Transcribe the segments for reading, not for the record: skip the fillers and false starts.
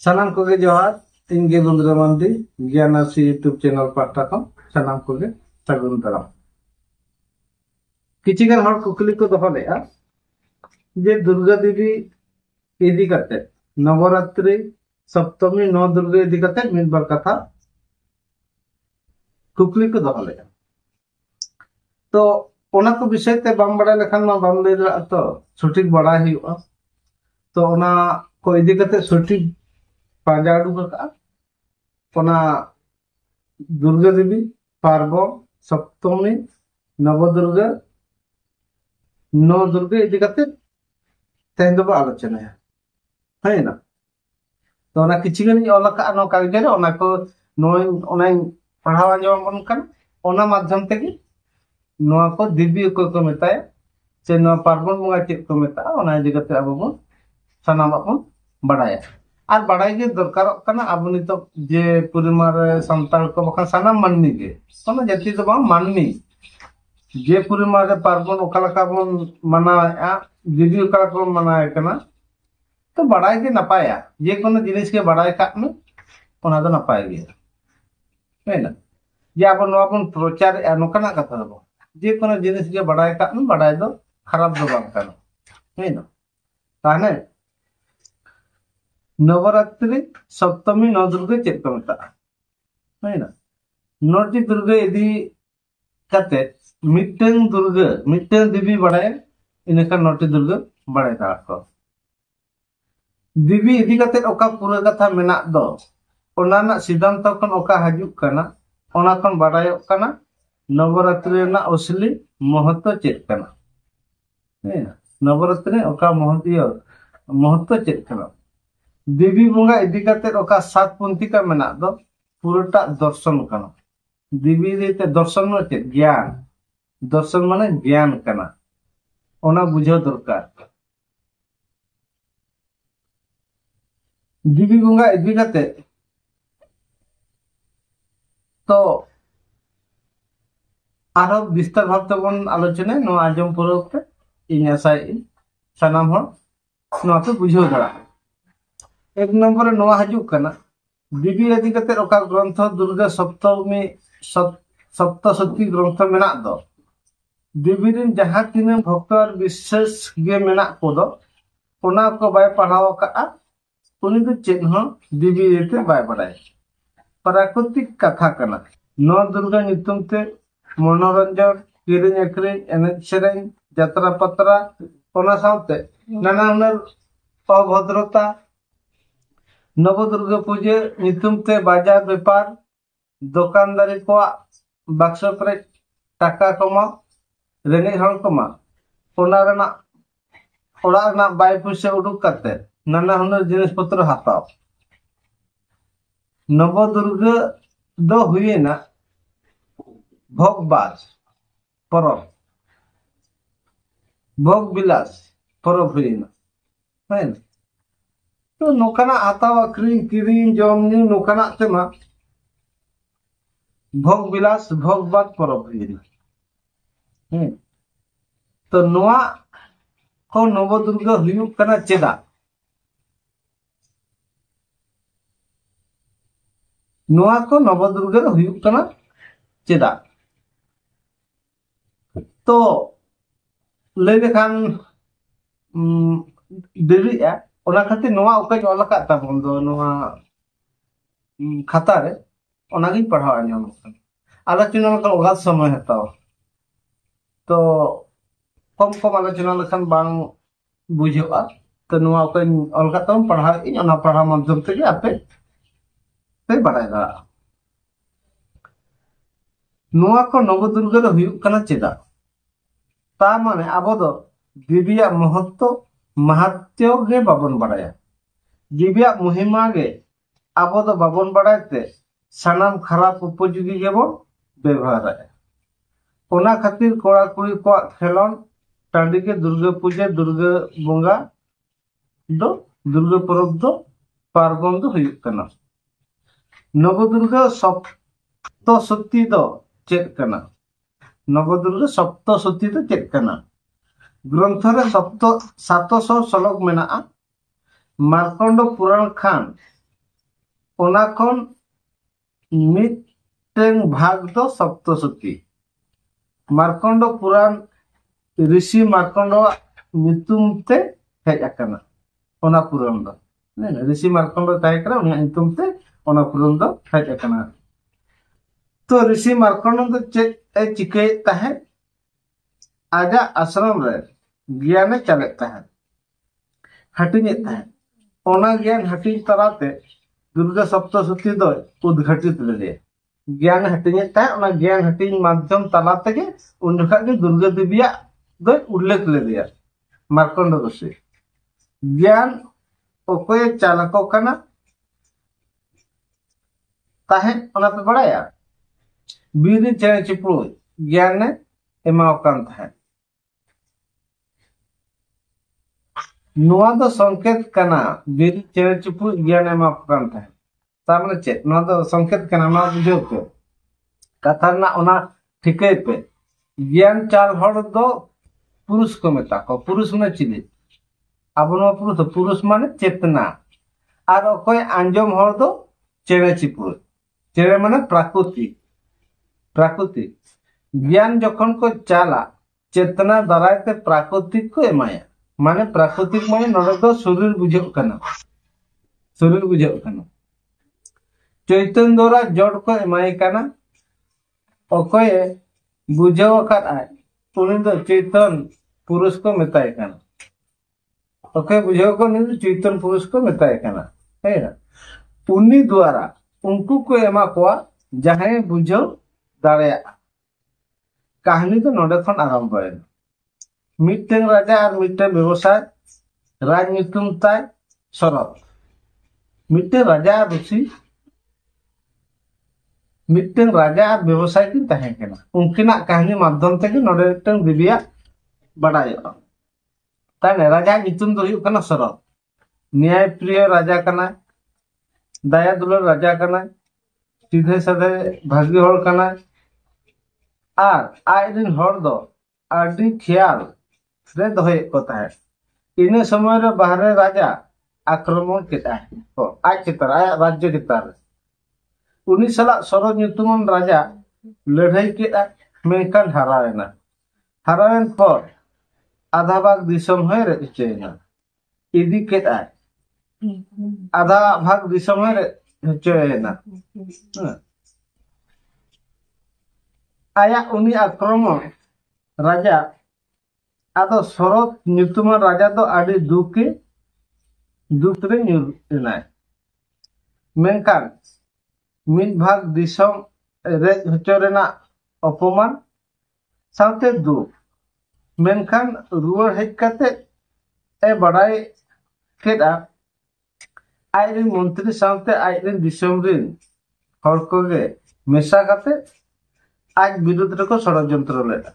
सानाम कोगे जोहार इनगे बंधुरा मंदी ज्ञानासी यूट्यूब चैनल पाटा को सानाम कोगे सागुन दाराम किछिगान हर कुकली को दोहो लेआ जे दुर्गा देवी इदी करते नवरात्रि सप्तमी नौ दुर्गा इदी करते मिद बार कथा कुकली को दोहो लेआ तो ओना को विषय ते बाम बड़ा लेखान मा बाम ले तो सठिक बड़ा हुआ तो ओना को इदी करते सठिक पाजाड़ू का दुर्गा देवी पार्बण सप्तमी नवदुर्गा नौ दुर्गा इदी करते तेन दो आलोचना है ना तो ओना किछिगन ओलका नो कागजे रे ओना को नोय ओना पढ़ावा जमन कन ओना माध्यम तेगे नोआ को दिव्य को मेताय से नोआ पार्बण बंगा चेक को मेता ओना इदी करते अब बन सनाम बन बड़ाया और बड़ाई के दरकार अब नित जे परिमार सानताल को बखा सानाम माननी के कोनो जाति तो बांग माननी जे परिमार पार्बण ओकालका बन मनाया दिव्य ओकाला को मनाए कना तो बड़ाई के नपाया जे कोनो जिनिस के बड़ाई का में ओना दो नपाय गे है ना जे अब नोआ बन प्रचार नोकना कथा दो जे कोनो जिनिस के बड़ाई का में बड़ाई दो खराब दो बांग कना है ना ताने नवरात्रि सप्तमी नौ दुर्गा चेक को मेता है ना नौटी दुर्गा इदी कते मिट्टन दुर्गा मिट्टन देवी बड़ाय इनका नौटी दुर्गा बड़ाय ता को देवी इदी कते ओका पूरा कथा मेना दो ओना ना सिद्धांत कन ओका हजुक कना ओना कन बड़ायोक कना नवरात्रि ना असली महत्व चेक कना है ना नवरात्रि ओका महत्व चेक कना देवी बंगा इदी करते ओका सात पंथी का मेना दो पूराटा दर्शन कना देवी देते दर्शन में ज्ञान दर्शन माने ज्ञान कना ओना बुझो दरकार देवी बंगा इदी करते तो आरो विस्तार भाव तबन आलोचना नो आजम पूर्वक इन आसाई सनाम हो नो पे बुझो दरा एक नंबर नोआ हजुक कना देवी इदी करते ओका ग्रंथ दुर्गा सप्तमी सप्तशती ग्रंथ मेना दो देवी रिन जहां तीन भक्त और विशेष गे मेना को दो ओना को बाय पढ़ाव का उनी दो चिन्ह देवी देते बाय बड़ाय प्राकृतिक कथा कना नौ दुर्गा नितुम ते मनोरंजन किरिन एकरे एनज सेरेन यात्रा पत्रा ओना साउते नाना हुनर अभद्रता नवदुर्गा पूजा नितुम ते बाजार व्यापार दुकानदारी को बक्स पर टाका कमा रेंगे हर कमा ओना रना ओड़ा ना बाय पैसा उडुक करते नाना हुनर जिनिस पत्र हाताव नवदुर्गा दो हुए ना भोगबाज परब भोग विलास परब हुए ना है ना तो नोकाना हाताव अक्री किरीन जमनी नोकाना तेमा भोग विलास भोगबाद परब हुए तो नोआ को नवदुर्गा हुयुक कना चेदा नोआ को नवदुर्गा हुयुक कना चेदा तो ले लेखान देवी आ ओना खातिर नोआ ओका ऑलका ताबन दो नोआ खाता रे ओना गी पढ़ाव आनियम आलोचना लखन ओगा समय हताव तो कम कम आलोचना लखन बांग बुझेवा तो नोआ ओका ऑलका तम पढ़ाव इन ओना पढ़ा माध्यम ते आपे पे बड़ाय दा नोआ को नवदुर्गा रे हुयुक कना चेदा ता माने आबो दो देविया महत्व महत्व गे बाबन बड़ाया दिव्या महिमा गे आबो दो बाबन बड़ायते सनाम खराब उपयोगी गेबन व्यवहार ओना खातिर कोड़ा कुड़ी को खेलन टांडी के दुर्गा पूजा दुर्गा बंगा दो दुर्गा पर्व दो पार्बण दो हुयुक कना नवदुर्गा सप्तशती दो चेक कना नवदुर्गा सप्तशती दो चेक कना ग्रंथ रे 700 श्लोक मेना मार्कंड पुराण खान ओना खन मिदटें भाग दो सप्तशती मार्कंड पुराण ऋषि मार्कंड नितुम ते हेज आकना ओना पुराण दो ऋषि मार्कंड ताहे करा उनिया नितुम ते ओना पुराण दो हेज आकना। तो ऋषि मार्कंड दो चेक ए चिके ताहे आजा आश्रम रे ज्ञान चले ताहे हटिने ताहे ओना ज्ञान हटिन तराते दुर्गा सप्तशती दो उद्घाटित ले ज्ञान हटिने ताहे ओना ज्ञान हटिन माध्यम तला तेगे उन जखा के दुर्गा देविया दो उल्लेख ले दिया मार्कंड ऋषि ज्ञान ओकोय चालको कना ताहे ओना पे बड़ाया बीरी चेणे चिपड़ू ज्ञान ने एमाव कान ताहे नुआ दो संकेत कना बीरी चेणे चिपड़ू ज्ञान एमाव कान ताहे तामने चेत नुआ दो संकेत कना मा बुझो पे कथा ना ओना ठिकै पे ज्ञान चाल हड़ दो पुरुष को मेता को पुरुष में चिली अब पुरुष माने चेतना और कोई आंजम हड़ दो चेणे चिपड़ू चेणे माने प्राकृतिक ज्ञान जखन को चाला चेतना दारायते प्राकृतिक को एमाया माने प्राकृतिक माने नडे दो शरीर बुझो कना चैतन्य द्वारा जड़ को एमाय कना ओकोय बुझो अकात आय उनी दो चैतन्य पुरुष को मेताय कना ओके बुझो को नि चैतन्य पुरुष को मेताय कना है ना उनी द्वारा उनको को एमा कोआ जहां बुझो दाड़े कहानी तो नोडे खन आरंभ है मिटटें राजा और मिटटें व्यवसाय राज नितुम ताय शरत मिटटें राजा ऋषि मिटटें राजा और व्यवसाय की तहे केना उनकिना कहानी माध्यम तेगे नोडे टें दिव्या बड़ायो ताने राजा नितुम दो हुयु कना शरत न्याय प्रिय राजा कना दया दुलार राजा कना सीधे साधे भागी हड़ कना और आयरिन हड़ दो आदि ख्याल रे दोहे को ताहे इने समय रे बाहरे राजा आक्रमण केता तो आज चितर आया राज्य चितर उनी सला सरो नितुमन राजा लड़ाई केता मेनकान हरावेन पर आधा भाग दिसम है रे चेना इदी केता आधा भाग दिसम है रे चेना आया उनी आक्रमण राजा आदो शरत नितुमन राजा दो आदि दुख रे न्यूरनाय मेनकान मिद भाग दिसम रेज हचोरेना अपमान साथे दुख मेनकान रुवर हेज काते ए बड़ाई केदा आयरिन मंत्री साथे आयरिन दिसम रिन हर कोगे मेसा काते आज विरुद्ध रे को षड़यंत्र लेदा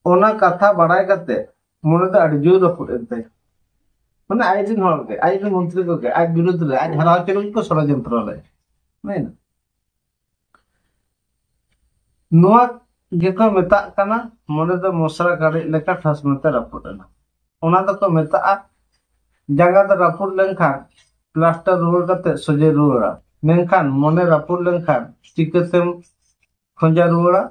ओना कथा बड़ाई काते मने तो आदि जोर रपुट एते माने आयरिन हर के आयरिन मंत्री को के आज विरुद्ध रे आज हरा चलो को षड़यंत्र ले नहीं ना नोआ जेको मेता कना मने तो मसरा गाड़ी लेका ठस मते रपुटना ओना तो को मेता जगह तो रपुट लेनखा प्लास्टर रोल काते सजे रुड़ा मेनखान मने रपुट लेनखान चिकतेम खंजा रुड़ा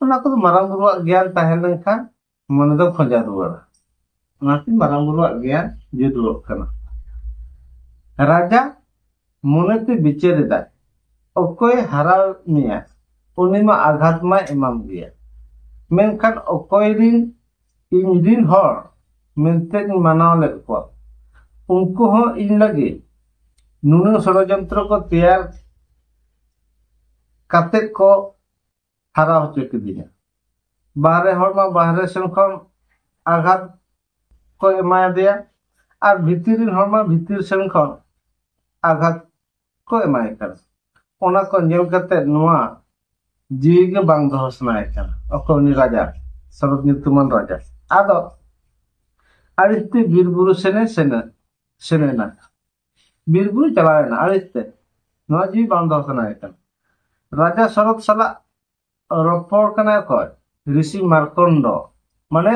ओना को माराम बुरुआ ज्ञान ताहे लेनखान मने तो खंजा रुड़ा ओनाती माराम बुरुआ ज्ञान जुदुक कना राजा मने ते बिचेरेदा ओकोय हरा मिया उनी मा आघात मा एमाम गया मेनखान ओकोय रिन इंजिन हर मेनते मानाव ले को उनको हो इन लगे नुनु षड़यंत्र को तैयार काते को हरा हो चुके दिया बाहरे हर मा बाहरे सेन खन आघात को एमाया दिया और भीतरी हर मा भीतर सेन खन आघात को एमाय कर ओना को नेल काते नुआ जीवी के बांग दोहसनाय कना अकोनी राजा शरत नितुमन राजा आदो आरिते बीरबुरु सेने ना बीरबुरु चलावेना आरिते नुआ जीवी बांग दोहसनाय कना राजा शरत सला रपड़ कना को ऋषि मार्कंड माने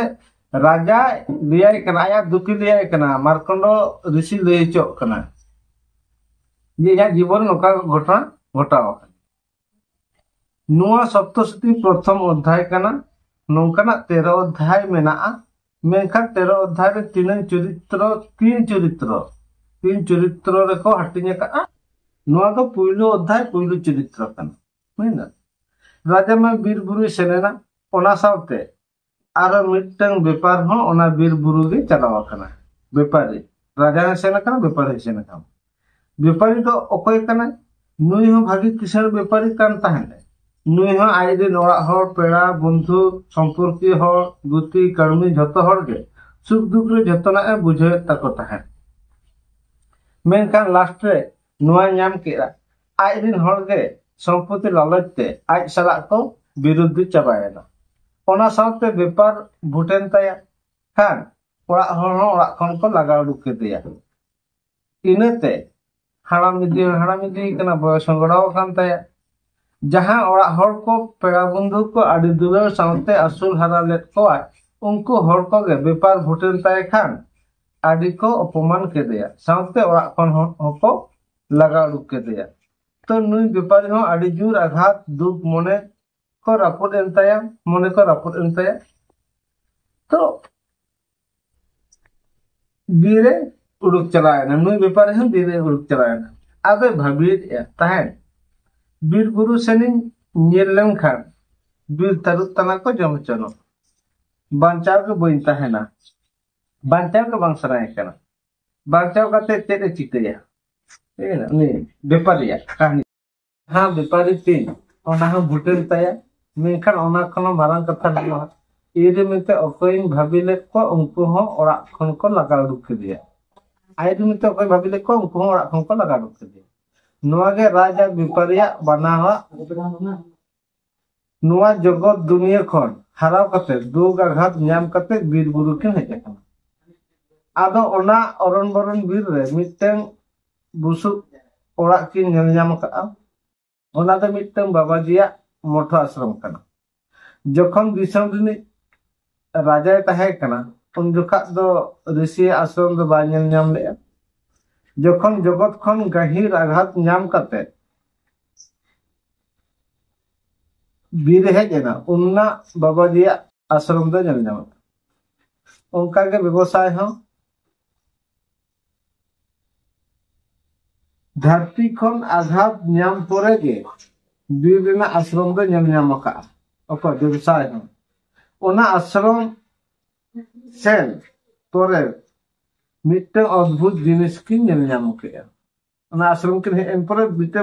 राजा लियाय कना आया दुखी लियाय कना मार्कंडो ऋषि लय चोक कना ये या जीवन नोका घटना घटाव नुआ सप्तशती प्रथम अध्याय कना नोंकना 13 अध्याय मेना मेनखान 13 अध्याय रे तीन चरित्र रे को हटिने का नुआ दो पहिलो अध्याय पहिलो चरित्र कना मेना राजा में बीर बुरु सेनेना ओना सावते आरो मिटन व्यापार हो ओना बीर बुरु गे चलावा कना व्यापारी राजा सेना कना व्यापारी सेना कना व्यापारी तो ओकय कना नुई हो भागी किसान व्यापारी कान ताहने नुई हो आइदे नोड़ा हर पेड़ा बंधु संपर्की हर गुती कर्मी जतो हर गे सुख दुख रे जतोना ए बुझे तको ताहन मेनखान लास्ट रे नुआ नाम केरा आइदिन हर गे संपत्ति लालचते आज सला को विरुद्ध चाबायना ओना साथे व्यापार भुटेन ताया खान ओड़ा हर ओड़ा खन को लगा उडुक केदिया इनेते हाड़ामिदी कना बयस गड़ाव कान ताया जहां ओड़ा हर को पेड़ा बंधु को आड़ी दुलार साथे असूल हरा लेट को उनको हर को गे व्यापार भुटेन ताया खान आड़ी को अपमान केदिया साथे ओड़ा खन को लगा उडुक केदिया तो नुई व्यापारी हो आड़ी जुर आघात दुख मने को रापुद एंताया मने को रापुद एंताया तो बीरे उड़ुक चलायना नुई व्यापारी हो बीरे उड़ुक चलायना आदे भाबित या ताहन बीर गुरु सेनिन नेलम खान बीर तरुत तना को जम चनो बांचाव के बइन ताहना बांचाव के बांसराय कना बांचाव काते तेरे चिकया एना नि व्यापारी या कहानी हां व्यापारी तीन ओना हो भुटेन ताया मेनखान ओना खनो मारंग कथा नवा एरे मेते अकयिन भाबिले को उनको हो ओड़ा खन को लगा उडुक दिया आइदु मेते अकय भाबिले को उनको हो ओड़ा खन को लगा उडुक दिया नवा गे राजा व्यापारिया बनावा नवा जगत दुनिया खन हराव कते दुग आघात न्याम कते बीर बुरु किन हेज कना आदो ओना अरन बरन बीर रे मिटें बुसु ओड़ा किन नेल न्याम का ओना दो मिटें बाबाजिया मोठो आश्रम कना जखन दिसम दिनी राजा ताहे कना उन जोखा दो ऋषि आश्रम दो बा नेल न्याम ले जखन जगत खन गहिर आघात न्याम कते बीर हेजना उन्ना बाबाजिया आश्रम दो नेल न्याम उनका के व्यवसाय हो धरती खन आघात न्याम परे गे बीर रेना आश्रम दो नेल न्याम का ओको व्यवसाय हो ओना आश्रम सेन तोरे मिट्टे अद्भुत जिनिस की नेल न्याम के ओना आश्रम के एम्पर मिट्टे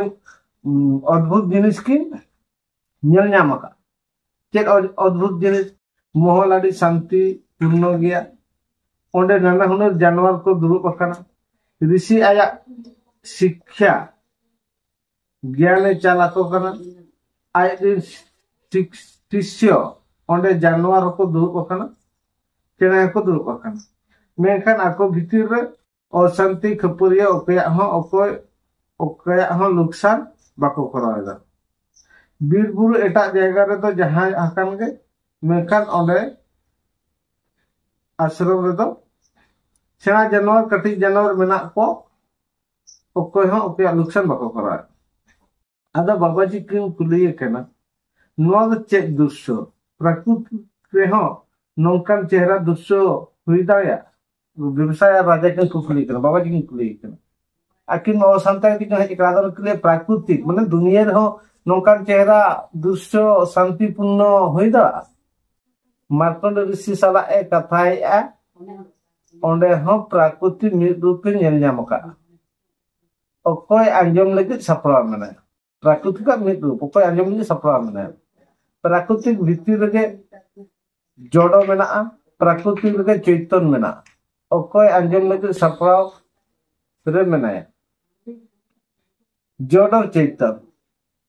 अद्भुत जिनिस की नेल न्याम का चेक अद्भुत जिनिस मोहलाडी शांति पूर्ण गया ओंडे नाना हुनर जानवर को दुरुब अकना ऋषि आया शिक्षा ज्ञान चाला को कना आय शिष्य ओंडे जानवर को दुरुब अकना चेना को दुरुब अकना मेनखान आको भितिर रे अशांति खपुरिया ओकया हो नुकसान बाको करायदा बीर बुरु एटा जायगा रे तो जहां आकान गे मेनखान ओंडे आश्रम रे तो सेना जानवर कटी जानवर मेना को ओकय हो ओकया नुकसान बाको करा आदा बाबाजी किन कुलिए केना नुआ दो चेक दुष्य प्रकृति रे हो नोंकान चेहरा दुष्य हुई दाया व्यवसाय राजा के कुली कर बाबाजी के कुली कर आकिन ओ संता के हे एकरा के प्राकृतिक माने दुनिया रे हो नोंकान चेहरा दुष्य शांतिपूर्ण होई दा मार्कंड ऋषि साला ए कथाय आ ओंडे हो प्राकृतिक रूप नेल न्याम का ओकोय अंजम लगे सपड़ा मने प्राकृतिक मिद रूप ओकोय अंजम लगे सपड़ा मने प्राकृतिक भितर रे जोड़ो मेना प्राकृतिक रे चैतन्य मेना ओकोय अंजम लगे सपड़ा रे मेना जोड़ो चैतन्य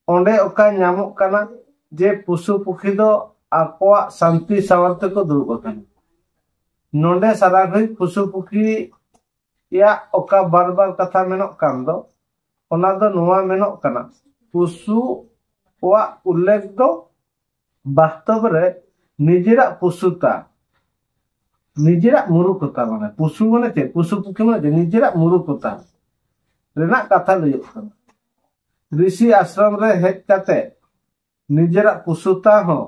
ओंडे ओका न्यामो कना जे पशु पक्षी दो आकोआ शांति सामर्थ्य को दुरुब कना नोंडे सारा घई पशु पक्षी या ओका बार बार कथा मेनो कान दो ओना दो नुआ मेनो कना पशु वा उल्लेख दो वास्तव रे निजेरा पशुता निजेरा मूर्खता माने पशु माने चे पशु पक्षी माने निजेरा मूर्खता रेना कथा लइयो कना ऋषि आश्रम रे हेज काते निजेरा पशुता हो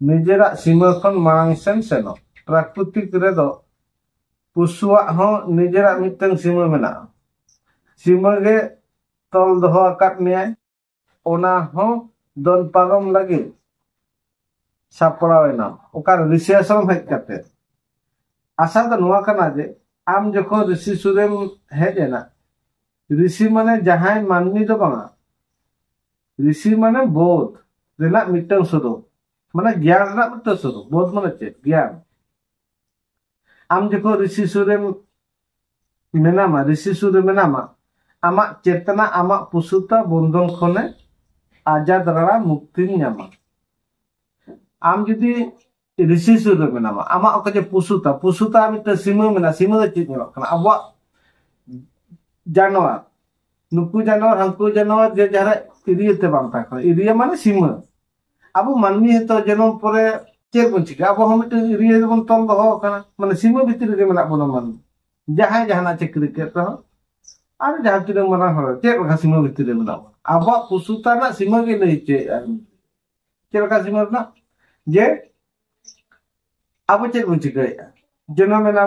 निजेरा सीमा खन मांग सेन सेनो प्राकृतिक रे दो पशुआ हो निजेरा मिटन सीमा मेना सीमा गे तल दोहो आकात मेय ओना हो दोन पागम लगे सापड़ावेना ओकार ऋषि आश्रम हेज काते आशा तो नुआ कना जे आम जखन ऋषि सुरेम हेजेना ऋषि माने जहां माननी दो बांगा ऋषि माने बोध रेना मिटन स्वरूप माने ज्ञान रेना मिटन स्वरूप बोध माने चे ज्ञान आम जखन ऋषि सुरेम मेनामा ऋषि सुरे मेनामा आमा चेतना आमा पुसुता बंधन खने आजाद रड़ा मुक्ति ᱧᱟᱢᱟ आम जुदी ऋषि सुरे मेनामा आमा ओके जे पुसुता मिटे सीमा मेना सीमा दो चेत ᱧᱮᱞᱚᱜ ᱠᱟᱱᱟ ᱟᱵᱚᱣᱟᱜ जानवर नुकु जानवर हंकु जानवर जे जहारे इरिया ते बांग ताको इरिया माने सीमा अब मानमी तो जन्म परे चेर बन चिका अब हम मिटे इरिया बन तल दो kana माने सीमा भितर गे मेना बन मान जहां जहाना चक्री के तो आर जहां तिन मना हर चेर का सीमा भितर मेना अब पुसुता ना सीमा गे लई चे चेर का सीमा ना जे अब चेर बन चिका जन्म मेना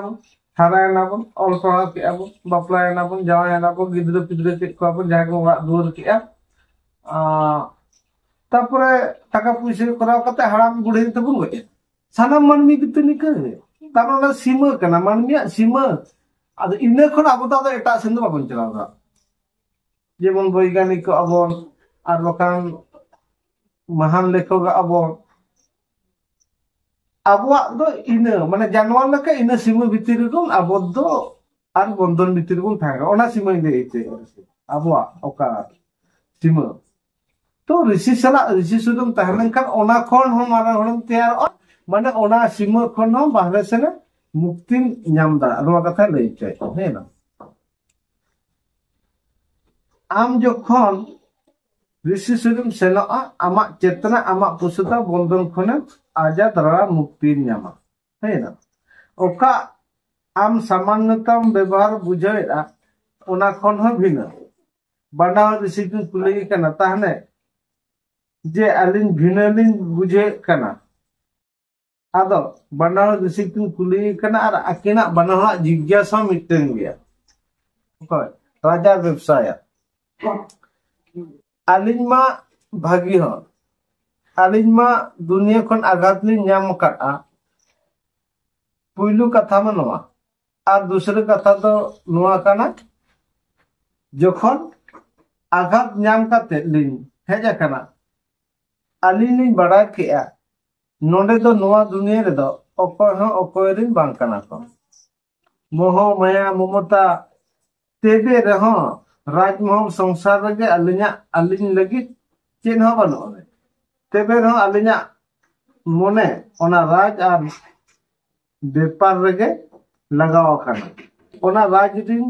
हारायनाबन ऑल पढ़ा के अब बापलायनाबन जावायनाबन गिद्र पिद्र के को अपन जहां को दुर के तापरे टाका पैसा कराव कते हराम बुढ़ी तबुन गए सानाम मानमी कितु निका तारना सीमा कना मानमिया सीमा आद इने खन अब तो एटा सेन बाबन चलावा जेमन वैज्ञानिक अबन आर बकान महान लेखक अबन अबुआ दो इन माने जानवर लका इन सीमा भितर को अबो दो आर बंधन भितर को थागा ओना सीमा दे इते अबुआ ओका सीमा तो ऋषि सला ऋषि सुदम तहलन kan ओना खन हम मारा हरम तैयार माने ओना सीमा खन हम बाहरे से मुक्ति ᱧᱟᱢ दा नोआ कथा लई चे है ना आम जखन ऋषि सुदम सेना आमा चेतना आमा पुसुता बंधन खने आजाद रड़ा मुक्ति ᱧᱟᱢᱟ है ना ओका आम सामान्यतम व्यवहार बुझाएला ओना खन हो भिना बना ऋषि को कुलई कना ताहने जे अलिन भिनालिन बुझे कना आदो बना ऋषि को कुलई कना आर अकिना बना जिज्ञासा मिटन गया ओके राजा व्यवसाय अलिन मा भागी हो अलिन मा दुनिया खन आघात लिन ᱧᱟᱢ काटा पुइलु कथा में नवा और दूसरे कथा तो नवा काना जखन आघात ᱧাম काते लिन हेजा काना अलिन लिन बड़ा केया नोंडे दो नवा दुनिया रे दो ओकोय रिन बांग काना को मोह माया ममता तेबे रहो राजमोह संसार रे अलिन लगी चेन हो बनो तेबे रहो अलिना मोने ओना राज और व्यापार रेगे लगाव खाना ओना राज दिन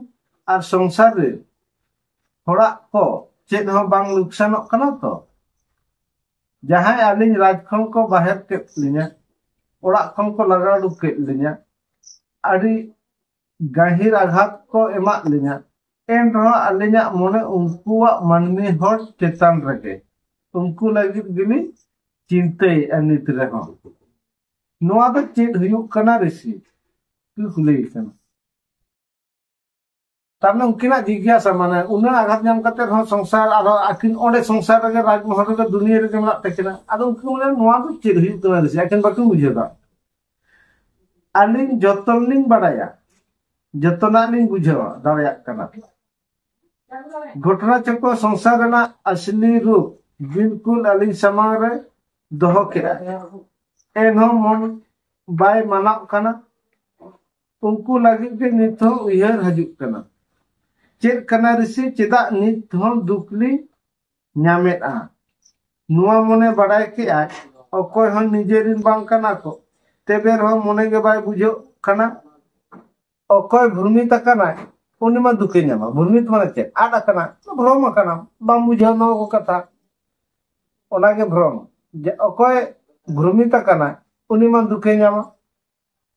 और संसार रे थोड़ा को चेन हो बांग नुकसान कना तो जहां अलिन राज खन को बाहर के लिया ओड़ा खन को लगा लुक के लिया अड़ी गहिर आघात को एमा लिया एन रहो अलिना मोने उनकुआ मानमी हर चेतन रेगे उनको लगी गिनी चिंते अनित रहो नोआ दो चेत हुयुक कना ऋषि की खुले कना तारने उनकिना जिज्ञासा माने उन्ना आघात ᱧᱟᱢ कते रहो संसार आरो आकिन ओंडे संसार रे राजमहल रे दुनिया रे मेना तकिना आदो उनको माने नोआ दो चेत हुयुक कना ऋषि आकिन बाकु बुझेबा अलिन जतनलिन बडाया जतनालिन बुझेबा दाड़या कना घटना चको संसार रेना असली रूप बिल्कुल अलिन समांग रे दोहो के एनहो मन बाय मानाव कना उनको लगे के नित हो उयहर हजुक कना चेद कना ऋषि चेदा नित हो दुखली ᱧᱟᱢᱮᱫ आ नुआ मने बड़ाय के आ ओकोय हो निजेरिन बांग कना को तेबेर हो मने के बाय बुझो कना ओकोय भूमि तकना उनि मा दुखे ᱧᱟᱢᱟ भूमित माने चेद आडा कना भ्रम कना बाम बुझो नो को कथा ओना के भ्रम जे ओकोय भ्रमित कना उनि मा दुखे ᱧᱟᱢᱟ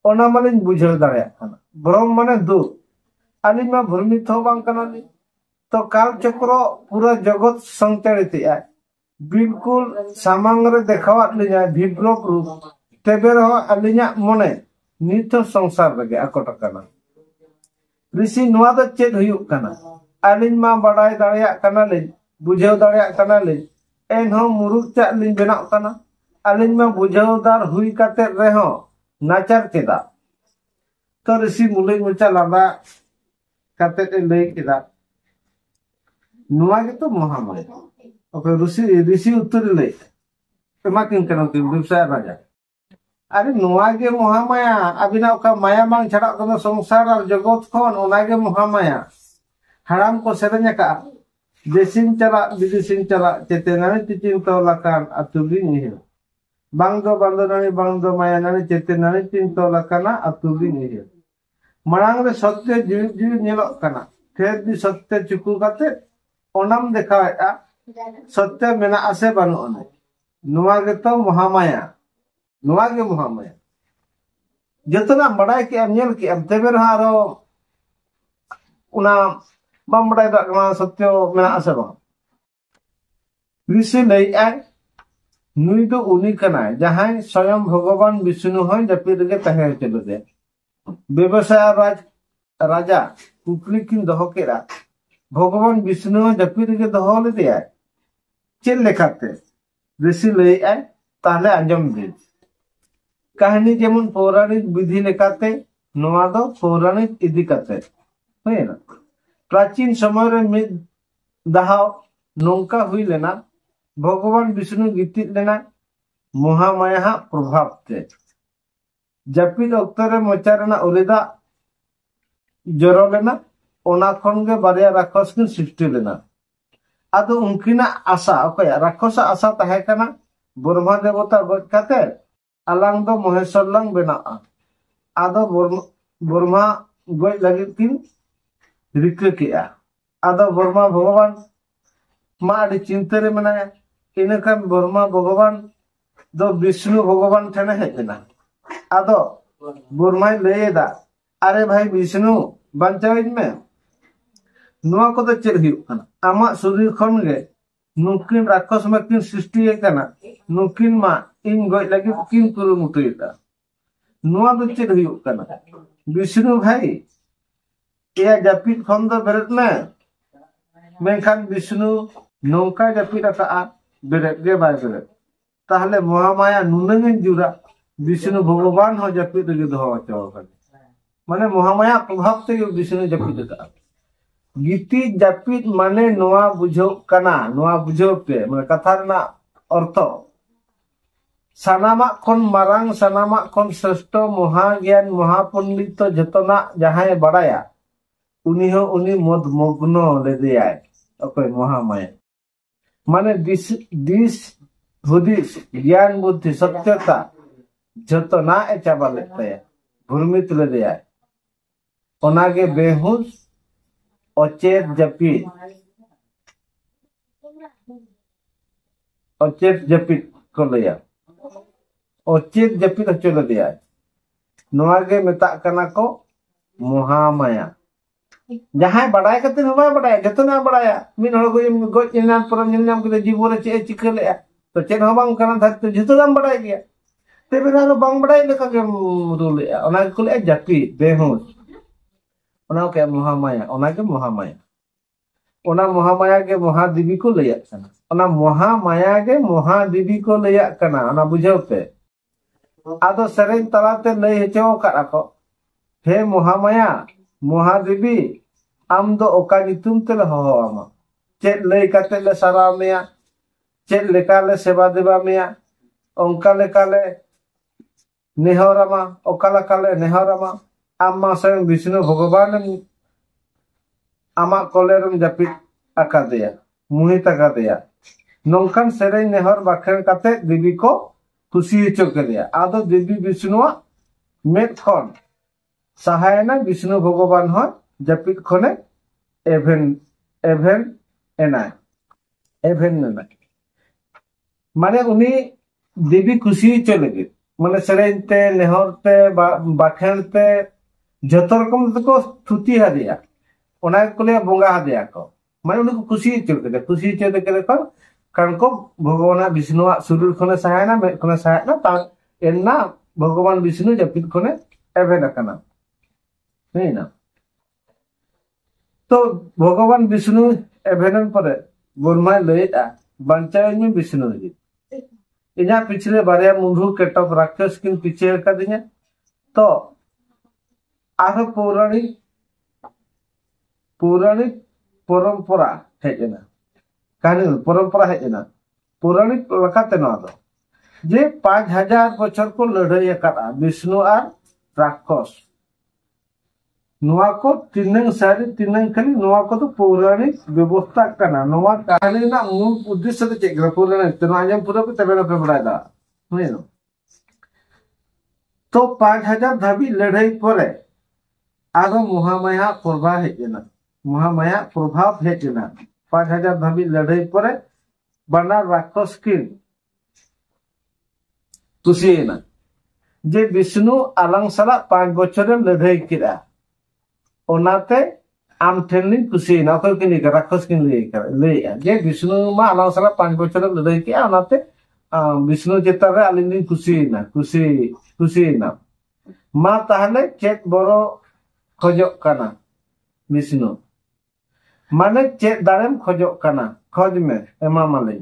ओना मालिन बुझाव दाड़े खाना भ्रम माने दुख आलिन मा भ्रमित हो बांग कना ली तो काल चक्र पूरा जगत संचरित है बिल्कुल सामांग रे देखावात लिया विभ्रम रूप तेबे रहो अलिया मने नित संसार लगे अकोट कना ऋषि नुआ द चेद हुयुक कना अलिन मा बड़ाई दाड़िया कना ले बुझाव दाड़िया कना ले एनहो मुरुक चा लिन बेनाव कना अलिन मा बुझावदार हुई काते रेहो नाचार चेदा तो ऋषि मुले मुचा लादा काते ते लई केदा नुआ के तो महामाया ओके ऋषि उत्तर ले एमा किन कना किन व्यवसाय राजा अरे नुआ के महामाया अबिना का माया बांग छड़ा कना संसार और जगत खन ओना के महामाया हराम को सेरेnya का देसिन चला विदेसिन चला चेतनानि तिचिन तो लकान अतुली निहिल बांग दो माया नानि चेतनानि तिन तो लकाना अतुली निहिल मरांग रे सत्य जीव जीव नेलक कना फिर भी सत्य चुकु काते ओनाम देखाएगा सत्य मेना आसे बानु अने नुआ के तो महामाया नुआ के महामाया जतना बड़ाई के अमल के अब तेबे रहा रो उना बम बड़ाई दा कना सत्य मेना आसे बा ऋषि लई आय नुई दो उनी कना जहां स्वयं भगवान विष्णु होय जपिर के तहे चलो दे व्यवसाय राजा कुकली किन दहो केरा भगवान विष्णु जपिर के दहो ले दिया चेल लेखाते ऋषि लई आय ताहले आंजम दे कहानी जेमन पौराणिक विधि लेकाते नोआ दो पौराणिक इदी काते होय ना प्राचीन समय रे मिद दहाव नोंका हुई लेना भगवान विष्णु गितित लेना महामाया प्रभाव ते जपिल अक्तरे मोचारना उरेदा जरो लेना ओना खन गे बारिया राक्षस किन सृष्टि लेना आदो उनकिना आशा ओकया राक्षस आशा तहे कना ब्रह्मा देवता गज काते अलांग दो महेश्वर लांग बेना आदो ब्रह्मा गज लगित किन रिक्र किया आदो ब्रह्मा भगवान मा आदि चिंता रे मनाया इनखान ब्रह्मा भगवान दो विष्णु भगवान ठेने हेजना आदो ब्रह्मा लेदा अरे भाई विष्णु बंचाविन में नुआ को तो चेल हुयुक कना आमा शरीर खन गे नुकिन राक्षस मा किन सृष्टि कना नुकिन मा इन गय लगी किन कुरु मुटुइदा नुआ दो चेल हुयुक कना विष्णु भाई या जपित खन दो बेरत में मेनखान विष्णु नौका जपित का बेरत गे बाय बेरत ताहले महामाया नुनंगिन जुरा विष्णु भगवान हो जपित गे दो चो माने महामाया प्रभाव ते विष्णु जपित का गीति जपित माने नोआ बुझो कना नोआ बुझो पे माने कथा रना अर्थ सानामा कोन मारांग सानामा कोन श्रेष्ठ महाज्ञान महापंडित जतना जहाय बड़ाया उनी हो उनी मद मग्न ले दिया ओके महामाया माने दिस बुद्धिस ज्ञान बुद्धि सत्यता जतना ए चाबा लेते भूमित ले दिया ओनागे बेहुस अचेत जपित को लिया अचेत जपित चले दिया नोआगे मेता कना को महामाया जहां बड़ाय कते न बड़ाय जतना बड़ाया मिन हर को गज इनान पर निनाम के जीवन रे चे चिक ले तो चेन हो बांग कना धरते जतो दाम बड़ाय गया तेबे ना बांग बड़ाय लेका के रुले ओना को ले जपित बेहुस ओना के महामाया ओना के महामाया ओना महामाया के महादेवी को लैया कना ओना महामाया के महादेवी को लैया कना ओना बुझाव पे आदो सरेन तलाते लई हेचो का को हे महामाया महादेवी आम दो ओका नितुम ते हो आमा चेत लई काते ले सारा मेया चेत लेका ले सेवा देवा मेया ओंका लेका ले नेहरामा ओका लेका ले नेहरामा आमा स्वयं विष्णु भगवान आमा कोलेरम जपित आकादेया मुहित आकादेया नौकान सेरेन नेहर बाखेर काते देवी को खुशी हेचो केलिया आदो देवी विष्णु मेट खन सहायना विष्णु भगवान हो जपित खने एभेन एनाय माने उनी देवी खुशी हेचो लगे माने सेरेन ते नेहर ते बाखेन ते जतो रकम को थुती हदिया ओना को ले बोंगा हदिया को माने उनको खुशी चुके खुशी चुके को कारण को भगवान विष्णु सुदूर खने सहायना में खने सहायना ता एन्ना भगवान विष्णु जपित खने एवेन कना नहीं ना तो भगवान विष्णु एवेन परे बोरमा लेता बंचाय में विष्णु जी इना पिछले बारे मुंडू केटप राक्षस किन पीछे कदिया तो आरो पौराणिक परंपरा हेजना कहानी परंपरा हेजना पौराणिक लकाते ना दो जे 5000 बछर को लड़ाई करा विष्णु और राक्षस नुआ को तीनंग सारी तीनंग खाली नुआ को तो पौराणिक व्यवस्था करना नुआ कहानी ना मूल उद्देश्य तो चेक पौराणिक तो आजम पूरा पे तबे पे बढ़ाएगा नहीं ना तो 5000 धाबी लड़ाई परे आरो महामाया प्रभाव हेजना महामाया प्रभाव हेजना 5000 धाबी लड़ाई परे बना राक्षस किन कुसीना जे विष्णु आलंग सला 5 बछर लड़ाई किरा ओनाते आम ठेनलिन कुसीना अकल किन राक्षस किन ले जे विष्णु मा आलंग सला 5 बछर लड़ाई किया ओनाते विष्णु चेता रे आलिन कुसीना मा ताहले चेत बरो खोजक काना विष्णु माने चेत दारेम खोजक काना खोज में एमा माले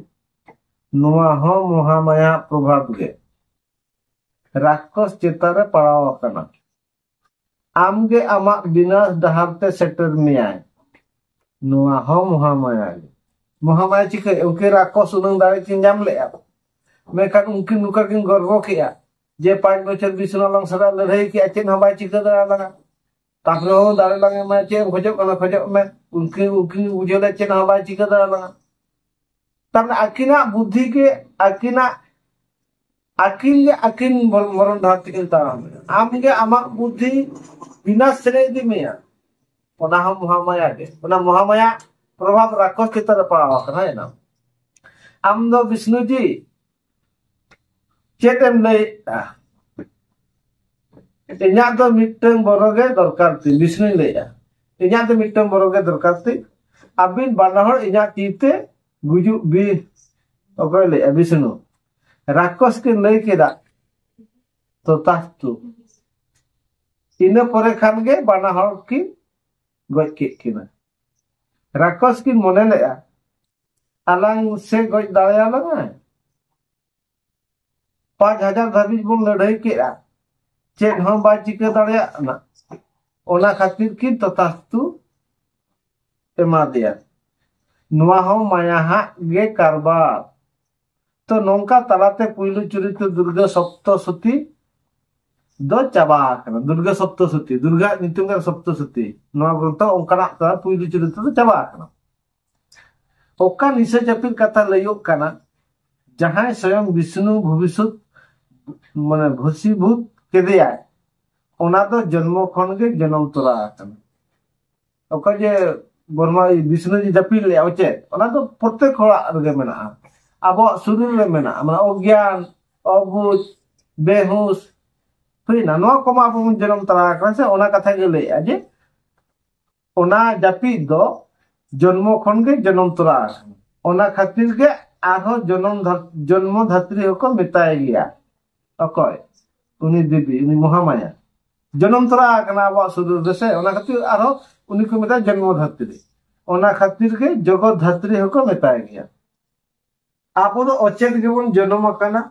नुआ हो महामाया प्रभाव गे राक्षस चेता रे पड़ाव काना आमगे आमा विनाश डहारते सेटर में आए नुआ हो महामाया चिके उनके राक्षस उनंग दारे किन जाम ले मैं खान उनकी नुका किन गर्व किया जे 5 बछर विष्णु लंग सरा लड़ाई किया चेन हबाई चिके दरा लगा तापरे हो दारे लगे मैं चेन खोजो मैं उनकी उजले चेन हबाई चिके दरा लगा तब अकिना बुद्धि के अकिन मरण धारती किन ताराम आम के आमा बुद्धि विनाश से दी में ओना हम महामाया के ओना महामाया प्रभाव राक्षस के तरफ पड़ा है ना आम दो विष्णु जी चेतम ले इन्या तो मिट्टन बरोगे दरकार थी विष्णु ले इन्या तो मिट्टन बरोगे दरकार थी अबिन बानहर इन्या तीते गुजु बी ओके ले विष्णु राक्षस के लई केदा तो तास्तु इन परे खान गे बानहर की गज के किना राक्षस की मने ले आलांग से गज दाया लगा 5000 धाबी बोल लड़ाई केरा चेन हम बा चिके दाड़िया ना ओना खातिर की ततास्तु एमा दिया नुआ हो माया हा गे कारबार तो नौका तलाते पुइलु चरित्र दुर्गा सप्तशती दो चाबा कना दुर्गा सप्तशती दुर्गा नितुंगा सप्तशती नुआ ग्रंथ ओंकाना ता पुइलु चरित्र तो चाबा कना ओका निसे जपिर कथा लयो कना जहां स्वयं विष्णु भविष्यत माने भसीभूत केदिया ओना तो जन्म खन के जन्म तोरा कना ओका जे बर्मा विष्णु जी जपिल ले ओचे ओना तो प्रत्येक होड़ा रगे मेना अब शरीर में मेना माने अज्ञान अबुझ बेहुश फिना नो को मा बन जन्म तोरा कना से ओना कथा के ले जे ओना जपि दो जन्म खन के जन्म तोरा ओना खातिर के आरो जन्म धात्री को मिटाय गया अकय उनी देवी उनी महामाया जन्म तोरा कना अब शरीर देसे ओना खातिर आरो उनी को मिटा जन्म धात्री ओना खातिर के जगत धात्री को मिटाय गया आबो दो अचेत के बन जन्म कना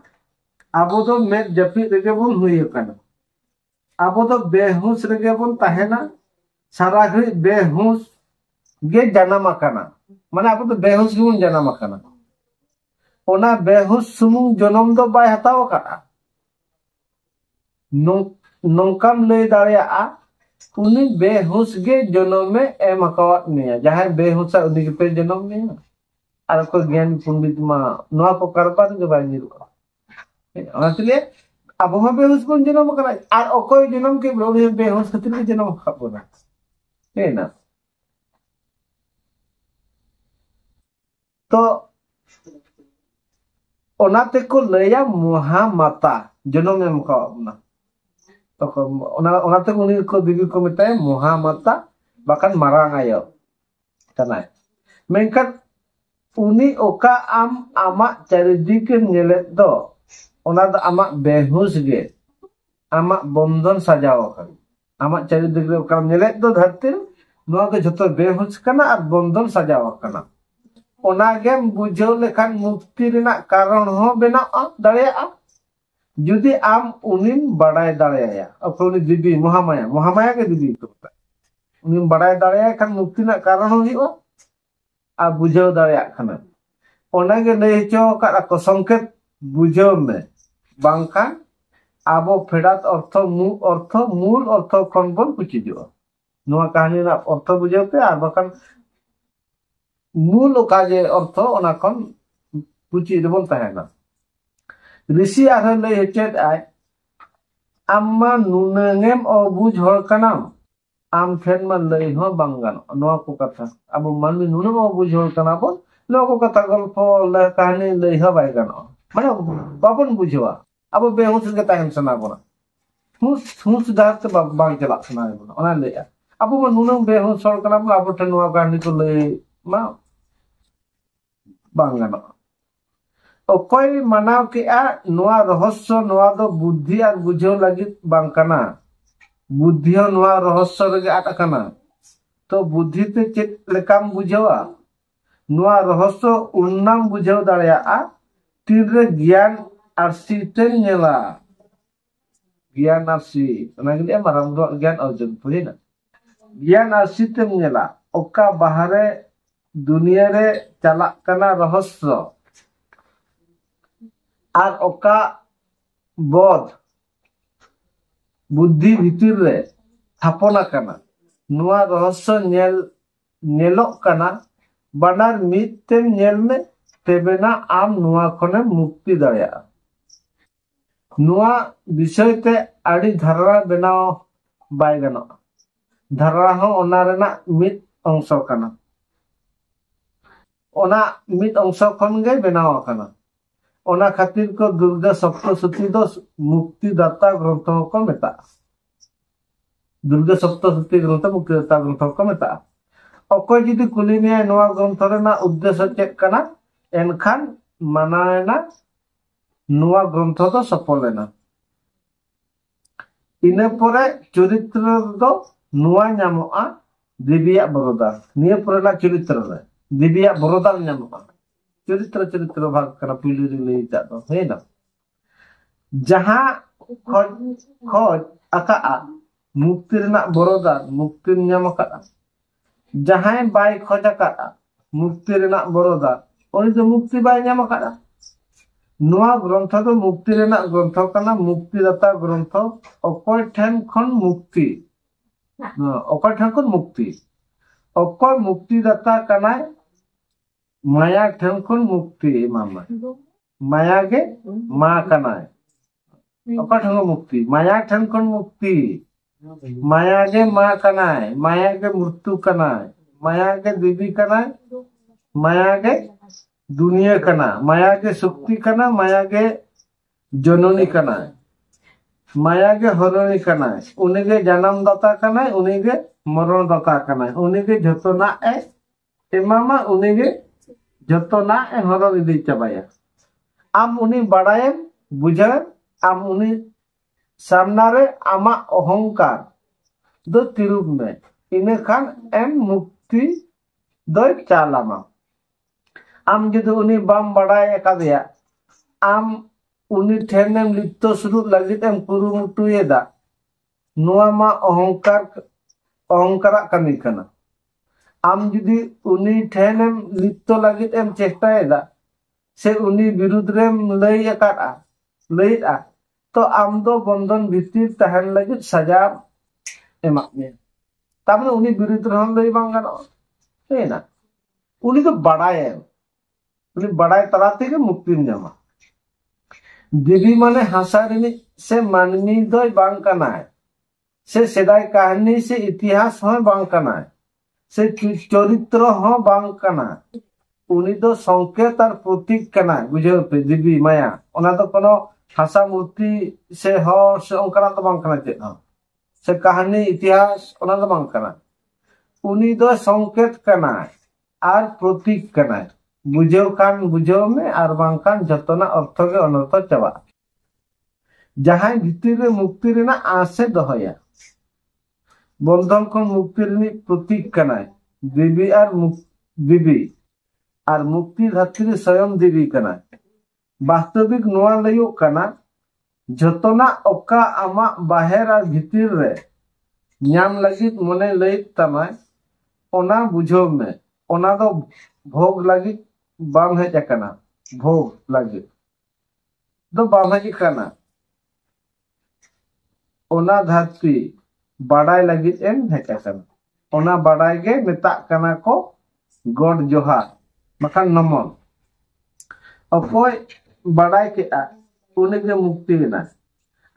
आबो दो में जपि रे बन हुई कना आबो दो बेहुश रे बन ताहेना सारा घड़ी बेहुश गे जन्म कना माने आबो दो बेहुश के बन जन्म कना ओना बेहुश सुमुंग जन्म दो बाय हताव कना नौकम ले दाड़िया उनी बेहुश गे जन्म में एम हकावत में जहां बेहुश उनी के पे जन्म में और को ज्ञान पंडित मा नवा को करपा के बाय निरु असले अब हम बेहुश को जन्म करा और ओकोय जन्म के ब्रोने बेहुश खातिर जन्म खाबोना है ना तो ओनाते को लया महामाता जनम एम कावना ओनाते उनी को दिबी को मेताय महामाता बाकान मारांग आयो कनाय मेनखान उनी ओका आम आमा चारिदिक नेले दो ओना द आमा बेहुस गे आमा बंधन सजाव अकन आमा चारिदिक रे ओका नेले दो धरती नोआ के जतो बेहुस कना और बंधन सजाव अकना ओना गेम बुझाव लेखान मुक्ति रेना कारण हो बेनाआ दाड़ेया जुदी आम उनिन बड़ाय दाड़ेया अपनी दिबी महामाया महामाया के दिबी तो उनिन बड़ाय दाड़ेया खान मुक्ति ना कारण हो हियो आ बुझाव दाड़ेया खाना ओना गे लई हचो का को संकेत बुझाव में बांका आबो फेडात अर्थ मूल अर्थ खन बन पुचिजो नोआ कहानी ना अर्थ बुझाव पे आ बकान मूल ओका जे अर्थ ओना खन पुचि देबन ताहेना ऋषि आरो लई हचेत आय आम्मा नुनंगेम अबुझ हर कनाम आम ठेन मा लई हो बांगान नोआ को कथा अब मानवी नुनंग अबुझ हर कना बन नोआ को कथा गल्प ल कहानी लई हो बाय गानो माने बाबन बुझवा अब बेहुस के ताहेन सना बना हुस दात बांग चला सना बना ओना लईया अब मा नुनंग बेहुस हर कना बन अब ठेन नोआ कहानी को लई मा बांगानो ओकोय मानाव के आ नोआ रहस्य नोआ दो बुद्धि और बुझाव लगी बांकना बुद्धि नोआ रहस्य रगे आटकना तो बुद्धि ते चेत लेकाम बुझावा नोआ रहस्य उन्नाम बुझाव दाड़ेया आ तीरे ज्ञान आरसी ते नेला ज्ञान आरसी ओना गे माराम दो ज्ञान अर्जन पुरिना ज्ञान आरसी ते नेला ओका बाहरे दुनिया रे चला कना रहस्य और ओका बोध बुद्धि भीतर रे थापना कना नोआ रहस्य नेलोक कना बानार मिदते नेल में तेबेना आम नोआ खने मुक्ति दाड़ेया नोआ विषय ते आड़ी धारा बनाव बाय गानो धारा हो ओना रेना मिद अंश कना ओना मिद अंश खन गे बनाव कना ओना खातिर को दुर्गा सप्तशती दो मुक्तिदाता ग्रंथ को मेता दुर्गा सप्तशती ग्रंथ मुक्तिदाता ग्रंथ को मेता अकोय जुदी कुली में नोआ ग्रंथ रेना उद्देश्य चेक कना एनखान मानायना नोआ ग्रंथ तो सफल लेना इने परे चरित्र दो नोआ नामोआ दिव्या बरोदार निये परेना चरित्र रे दिव्या बरोदार नामोआ चरित्र भाग कना पिली लई जादो हेना जहां खोज आका मुक्ति रेना बरोदार मुक्ति नाम का जहां बाय खोज आका मुक्ति रेना बरोदार उनी तो मुक्ति बाय नाम का नोआ ग्रंथ तो मुक्ति रेना ग्रंथ कना मुक्तिदाता ग्रंथ अकोय ठेन खन मुक्ति अकोय ठेन खन मुक्ति अकोय मुक्तिदाता कना माया ठेन खन मुक्ति मामा माया गे मा कनाय अका ठेन मुक्ति माया ठेन खन मुक्ति माया गे मा कनाय माया गे मृत्यु कनाय माया गे देवी कनाय माया गे दुनिया कना माया गे शक्ति कना माया गे जननी कनाय माया गे हरणी कनाय उनी गे जन्म दाता कनाय उनी गे मरण दाता कनाय उनी गे जतना ए एमामा उनी गे जतना हरण इदी चाबाया आम उनी बड़ाए बुझे आम उनी सामना रे आमा अहंकार दो तिरुप में इने खान एम मुक्ति दो चालामा आम जुदी उनी बाम बड़ाए एकादिया आम उनी ठेनेम लिप्तो शुरू लगित एम कुरुमुटुएदा नोआ मा अहंकार कमी कना आम जुदी उनी ठेनेम लिप्तो लगित एम चेष्टाएदा से उनी विरुद्ध रे लईआ तो आम दो बंधन भीतर तहन लगित सजा एमा में तामने उनी विरुद्ध रहन लई बांग गानो हेना उनी तो बड़ाए उनी बड़ाए तलाते के मुक्ति ᱧᱟᱢᱟ देवी माने हासा रिनी से मानवी दोय बांग कनाय से सेदाय कहानी से इतिहास हो बांग कनाय से चरित्र हो बांग कना उनी दो संकेत और प्रतीक कना बुझे पे देवी माया ओना तो कोनो भाषा मूर्ति से हर से ओंकना तो बांग कना चेत हो से कहानी इतिहास ओना तो बांग कना उनी दो संकेत कना आर प्रतीक कना बुझेव कान बुझेव में आर बांग कान जतना अर्थ के अनर्थ चाबा जहां भीतर रे मुक्ति रेना आसे दोहया बंधन खन मुक्ति रे प्रतीक कना देवी आर मुक्ति धात्री स्वयं देवी कना वास्तविक नोआ लयो कना जतना ओका आमा बाहर आर भीतर रे न्याम लगित मने लई तमाय ओना बुझो में ओना दो भोग लगित बाम है जकना भोग लगित दो बाम है जकना ओना धरती बाडाय लगित एम है जकना ओना बाडाय के मेता कना को गॉड जोहार मकान नमन अकोय बाडाय के आ उनी के मुक्ति ना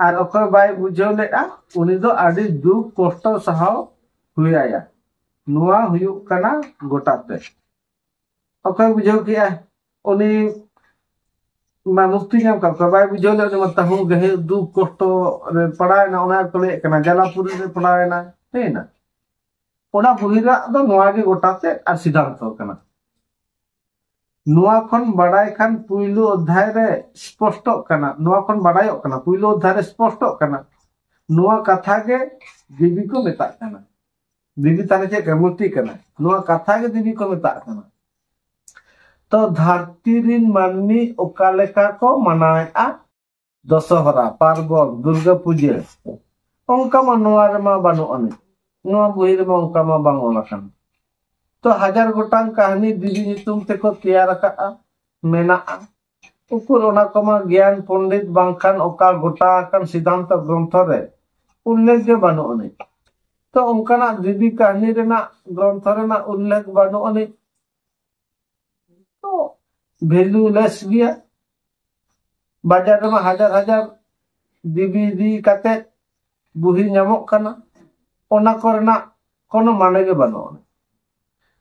आर अकोय बाय बुझो ले आ उनी दो आडी दुख कष्ट सहाव हुयाया नुआ हुयु कना गोटाते अकोय बुझो के आ उनी मा मुक्ति नाम का बाय बुझो ले उनी मत हूं गहे दुख कष्ट रे पड़ाय ना ओना कले कना जलापुरी रे पड़ाय ना हे ना ओना बुहिरा दो नुआ के गोटाते आर सिद्धांत कना नुआ खन बड़ाई खान पुइलो अध्याय रे स्पष्ट कना नुआ खन बड़ाई कना पुइलो अध्याय रे स्पष्ट कना नुआ कथा के देवी को मेता कना देवी ताने जे मूर्ति कना नुआ कथा के देवी को मेता कना तो धरती रिन माननी ओका लेखा को मनाया दशहरा पार्वण दुर्गा पूजा ओंका मा नुआ रे मा बानु अने नुआ बुहि रे मा ओंका मा बांग ओलाकन तो हजार गोटांग कहानी दीदी नितुम तेको तैयार का मेना उकुर ओना कमा ज्ञान पंडित बांखान ओका गोटा कान सिद्धांत ग्रंथ रे उल्लेख के बानु अने तो उनकाना दीदी कहानी रेना ग्रंथ रेना उल्लेख बानु अने तो वैल्यू लेस गया बाजार रे हजार हजार दीदी काते बुही नामक कना ओना करना कोनो माने के बानु अने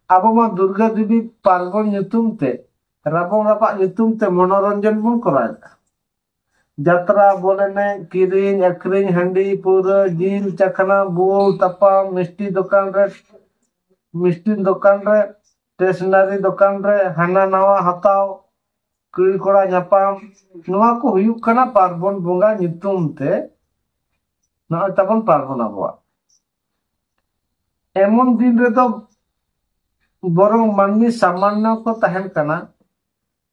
आबो मा दुर्गा देवी पार्वण नितुम ते राबों रापा नितुम ते मनोरंजन बन कराया यात्रा बोले ने किरिंग अक्रिंग हंडी पूरा जील चखना बोल तपा मिष्टी दुकान रे स्टेशनरी दुकान रे हाना नवा हताव कुड़ी कोड़ा न्यापाम नुआ को हुयुक कना पार्वण बोंगा नितुम ते ना तबन पार्वण आबो एमन दिन रे तो बरंग माननी सामान्य को तहन कना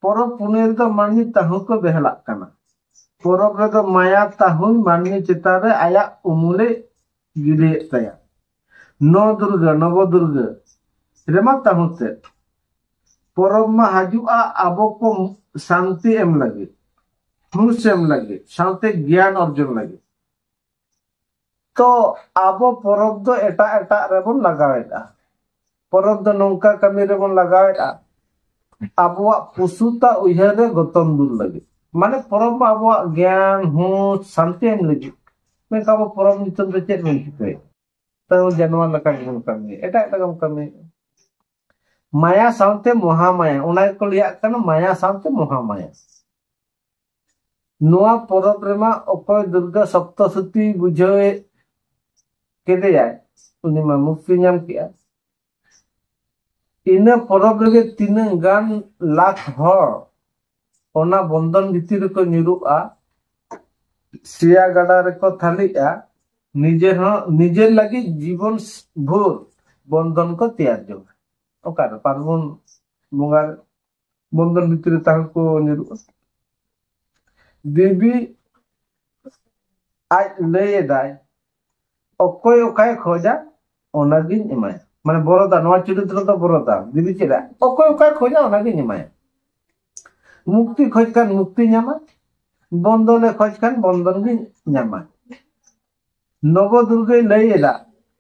परब पुनेर तो माननी ताहु को बेहलाक कना परब रे तो माया ताहु माननी चिता रे आया उमुले गिले तया नव दुर्गा रेमा ताहु ते परब मा हजुआ आबो को शांति एम लगे खुश एम लगे शांति ज्ञान अर्जन लगे तो आबो परब दो एटा एटा रेबन लगावेदा परब दो नौका कमी रे बन लगावेदा आबुआ पुसुता उहर रे गतम दूर लगे माने परब आबुआ ज्ञान हो शांति एम लगे मैं काबो परब नितम रे चेत मन चिते तो जनवा लका गम कमी एटा एटा गम कमी माया सानते महामाया ओना को लिया कन माया सानते महामाया नोआ परब रेमा अकोय दुर्गा सप्तशती बुझे केदे जाय उनी मा मुक्ति नाम किया इन परब रे तीन गान लाख हर ओना बंधन भीतर को निरुआ सिया गडा रे को थालिया निजे लगी जीवन भोर बंधन को तैयार जो ओकार पार्वण बोंगार बंधन भीतर ताह को निरुआ देवी आज ले दाय ओकोय ओकाय खोजा ओनागिन इमाय माने बरोदा नवा चरित्र तो बरोदा दिबी चेदा ओकोय ओकाय खोजा ओनागिन इमाय मुक्ति खोज कान मुक्ति न्यामा बंधन खोज कान बंधन गी न्यामा नव दुर्गा लैदा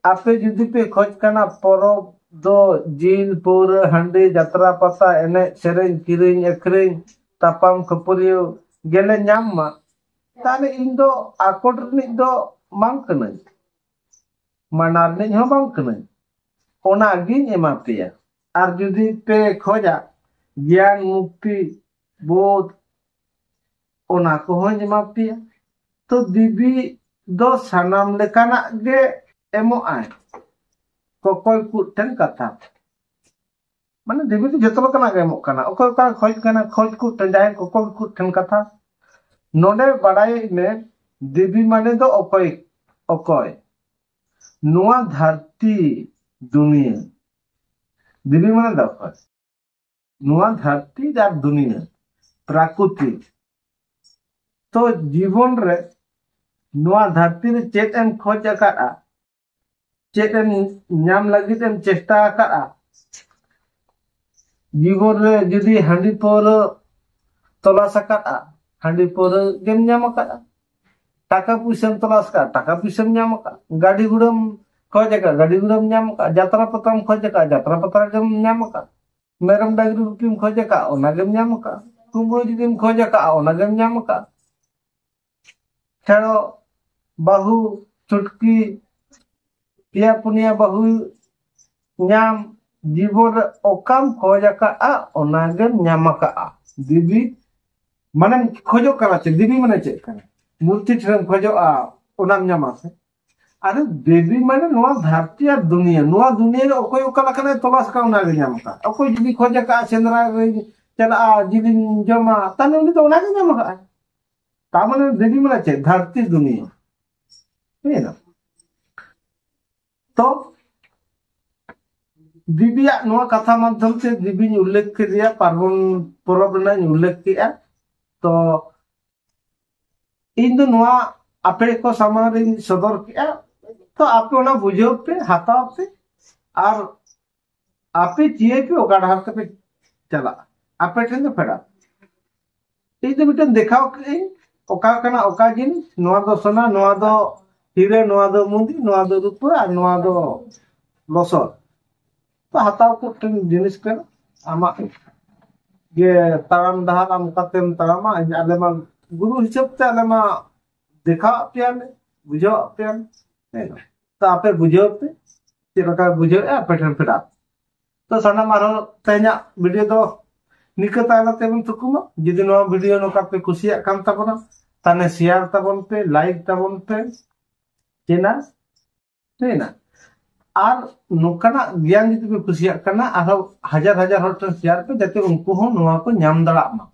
आपे जुदी पे खोज काना परब दो जील पूर हंडी यात्रा पता एने सेरेन किरिंग अखरिंग तापाम खपरियो गेले न्यामा ताने इन दो आकोट नि दो मांग कने मानार नि हो मांग कने ओना गिन एमा पेया आर जुदी पे खोजा ज्ञान मुक्ति बोध ओना को हों एमा पेया तो देवी दो सानाम लेकाना गे एमो आए कोकोय कुटन कथा माने देवी तो जतो लेकाना गे एमो काना ओकोय का खोज काना खोज कुटन जाय कोकोय कुटन कथा नोडे बड़ाई में देवी माने दो ओकोय ओकोय नोआ धरती दुनिया देवी माने दो ओकोय नोआ धरती जार दुनिया प्रकृति तो जीवन रे नोआ धरती रे चेत एम खोज अकाड़ा चेत एम नाम लगित एम चेष्टा अकाड़ा जीवन रे जदी हांडी पर तलाश अकाड़ा हांडी पर गेम नाम अकाड़ा टाका पैसा तलाश का टाका पैसा नाम अकाड़ा गाड़ी गुड़म खोज अकाड़ा गाड़ी गुड़म नाम अकाड़ा यात्रा पत्रम खोज अकाड़ा यात्रा पत्र गेम नाम अकाड़ा मेरम डागरी रुपीम खोज अकाड़ा ओना गेम नाम अकाड़ा कुंबो जदीम खोज अकाड़ा ओना गेम नाम अकाड़ा छाड़ो बहु चुटकी पिया पुनिया बहु नाम जीवन ओकाम खोज अकाड़ा ओना गेम नाम अकाड़ा देवी माने खोजो करा चे देवी माने चे करा मूर्ति ठेम खोजो ओनाम नामा से अरे देवी माने नोआ धरती और दुनिया रे ओकोय ओकला कने तलाश का ओना गे नाम का ओकोय जदी खोज अकाड़ा सेंद्रा चला जिदी जमा ताने उनी तो ओना गे नाम अकाड़ा तामने देवी माने चे धरती दुनिया है ना तो दिव्या नोआ कथा माध्यम से दिव्य उल्लेख किया पार्वण परब ना उल्लेख किया तो इन दो नोआ आपे को सामान रे सदर किया तो आपे ओना बुझो पे हाताव पे और आपे चिए पे ओका ढार पे चला आपे ठेन फेड़ा इन दो मिटन देखाव के ओका कना ओका जिन नोआ दो सोना नोआ दो हीरे नोआ दो मुंदी नोआ दो रुपा और नोआ दो लसर तो हाताव को जिनिस कर आमा ये ताराम दहार आम कातेम तारामा आले मा गुरु हिसाब ते आले मा देखा पेयाले बुझो पेयाले तो आपे बुझो पे चेलका बुझो आपे ठन फेड़ा तो साना मारो तेना वीडियो दो निकता आला तेबन तुकुमा जदि नो वीडियो नो कापे खुशिया काम ताबना ताने शेयर ताबन पे लाइक ताबन पे चेना तेना और नोकना ज्ञान जदि पे खुशिया करना आरो हजार हजार हर टन शेयर पे जाते उनको हो नोआ को नाम दड़ा मा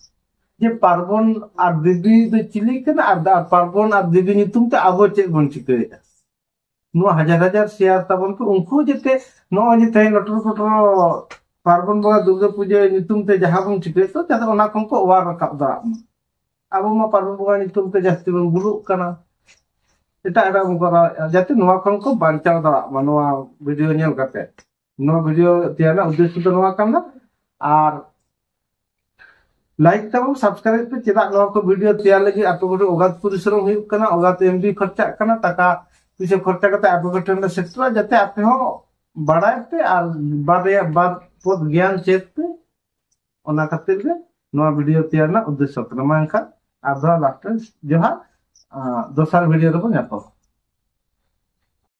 जे पार्वण और देवी दो चिली कना और पार्वण और देवी नितुम ते आबो चे बन चिकेया नो हजार हजार शेयर ताबन पे उनको जते नो जे लटर पटर पार्वण बगा दुर्गा पूजा नितुम ते जहां बन चिके तो जाते ओना को वार रकाब दड़ा मा आबो मा पार्वण बगा नितुम ते जास्ति बन गुरु कना एटा एटा करा जाते नोआ को बांचाव दड़ा मा नोआ वीडियो नेल काते नोआ वीडियो तियाना उद्देश्य तो नोआ कना और लाइक तब सब्सक्राइब पे चेदा नोआ को वीडियो तैयार लगी आपको गोटे अगाध परिश्रम हुई कना अगाध एमबी खर्चा कना टाका पीछे खर्चा करते आपको गोटे सेक्टर जाते आपे हो बड़ाय पे और बार पद ज्ञान चेत पे ओना खातिर ले नोआ वीडियो तैयार ना उद्देश्य कना मानका आधा लास्ट जोहार दोसर वीडियो रे बन जातो।